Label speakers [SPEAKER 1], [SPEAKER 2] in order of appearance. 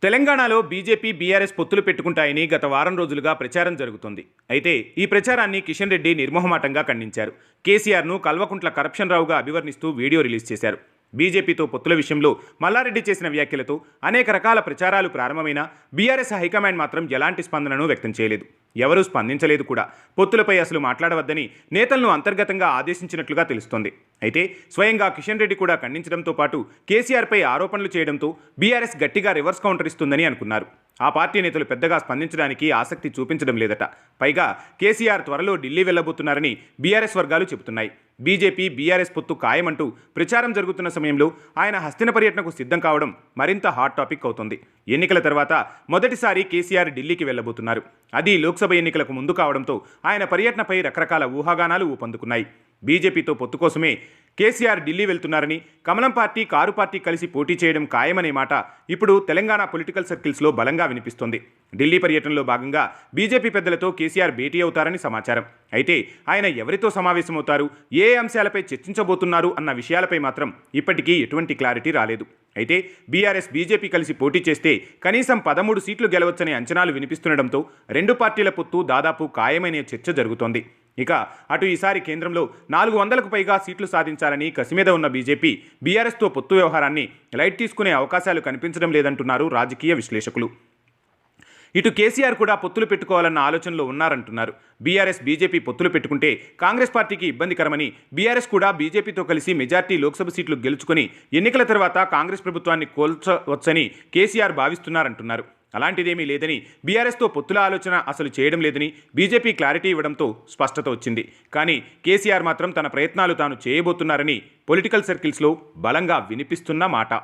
[SPEAKER 1] తెలంగాణలో BJP, BRS పొత్తులు పెట్టుకుంటాయని గత వారం రోజులుగా ప్రచారం జరుగుతుంది. అయితే ఈ ప్రచారాన్ని కిషన్ రెడ్డి నిర్మోహమాటంగా ఖండించారు. కేసీఆర్ను కల్వకుంట్ల కరప్షన్ రావుగా అభివర్ణిస్తూ వీడియో రిలీజ్ చేశారు. బీజేపీతో పొత్తుల విషయంలో మల్లారెడ్డి చేసిన వ్యాఖ్యలతో అనేక రకాల ప్రచారాలు ప్రారంభమైన బీఆర్ఎస్ హైకమాండ్ మాత్రం ఎలాంటి స్పందనను వ్యక్తం చేయలేదు. ఎవరూ స్పందించలేదు కూడా. పొత్తులపై అసలు మాట్లాడవద్దని నేతలను అంతర్గతంగా ఆదేశించినట్లుగా తెలుస్తోంది. అయితే స్వయంగా కిషన్ రెడ్డి కూడా ఖండించడంతో పాటు కేసీఆర్పై ఆరోపణలు చేయడంతో బీఆర్ఎస్ గట్టిగా రివర్స్ కౌంటర్ ఇస్తుందని అనుకున్నారు. ఆ పార్టీ నేతలు పెద్దగా స్పందించడానికి ఆసక్తి చూపించడం లేదట. పైగా కేసీఆర్ త్వరలో ఢిల్లీ వెళ్లబోతున్నారని బీఆర్ఎస్ వర్గాలు చెబుతున్నాయి. బీజేపీ, బీఆర్ఎస్ పొత్తు ఖాయమంటూ ప్రచారం జరుగుతున్న సమయంలో ఆయన హస్తిన పర్యటనకు సిద్ధం కావడం మరింత హాట్ టాపిక్ అవుతుంది. ఎన్నికల తర్వాత మొదటిసారి కేసీఆర్ ఢిల్లీకి వెళ్లబోతున్నారు. అది లోక్సభ ఎన్నికలకు ముందు కావడంతో ఆయన పర్యటనపై రకరకాల ఊహాగానాలు ఊపందుకున్నాయి. బీజేపీతో పొత్తు కోసమే కేసీఆర్ ఢిల్లీ వెళ్తున్నారని, కమలం పార్టీ, కారు పార్టీ కలిసి పోటీ చేయడం ఖాయమనే మాట ఇప్పుడు తెలంగాణ పొలిటికల్ సర్కిల్స్లో బలంగా వినిపిస్తోంది. ఢిల్లీ పర్యటనలో భాగంగా బీజేపీ పెద్దలతో కేసీఆర్ భేటీ అవుతారని సమాచారం. అయితే ఆయన ఎవరితో సమావేశమవుతారు, ఏ అంశాలపై చర్చించబోతున్నారు అన్న విషయాలపై మాత్రం ఇప్పటికీ ఎటువంటి క్లారిటీ రాలేదు. అయితే బీఆర్ఎస్, బీజేపీ కలిసి పోటీ చేస్తే కనీసం 13 సీట్లు గెలవచ్చనే అంచనాలు వినిపిస్తుండటంతో రెండు పార్టీల పొత్తు దాదాపు ఖాయమనే చర్చ జరుగుతోంది. ఇక అటు ఈసారి కేంద్రంలో 400కు పైగా సీట్లు సాధించాలని కసిమీద ఉన్న బీజేపీ, బీఆర్ఎస్తో పొత్తు వ్యవహారాన్ని లైట్ తీసుకునే అవకాశాలు కనిపించడం లేదంటున్నారు రాజకీయ విశ్లేషకులు. ఇటు కేసీఆర్ కూడా పొత్తులు పెట్టుకోవాలన్న ఆలోచనలో ఉన్నారంటున్నారు. బీఆర్ఎస్, బీజేపీ పొత్తులు పెట్టుకుంటే కాంగ్రెస్ పార్టీకి ఇబ్బందికరమని, బీఆర్ఎస్ కూడా బీజేపీతో కలిసి మెజార్టీ లోక్సభ సీట్లు గెలుచుకొని ఎన్నికల తర్వాత కాంగ్రెస్ ప్రభుత్వాన్ని కోల్చవచ్చని కేసీఆర్ భావిస్తున్నారంటున్నారు. అలాంటిదేమీ లేదని, బీఆర్ఎస్తో పొత్తుల ఆలోచన అసలు చేయడం లేదని బీజేపీ క్లారిటీ ఇవ్వడంతో స్పష్టత వచ్చింది. కానీ కేసీఆర్ మాత్రం తన ప్రయత్నాలు తాను చేయబోతున్నారని పొలిటికల్ సర్కిల్స్లో బలంగా వినిపిస్తున్న మాట.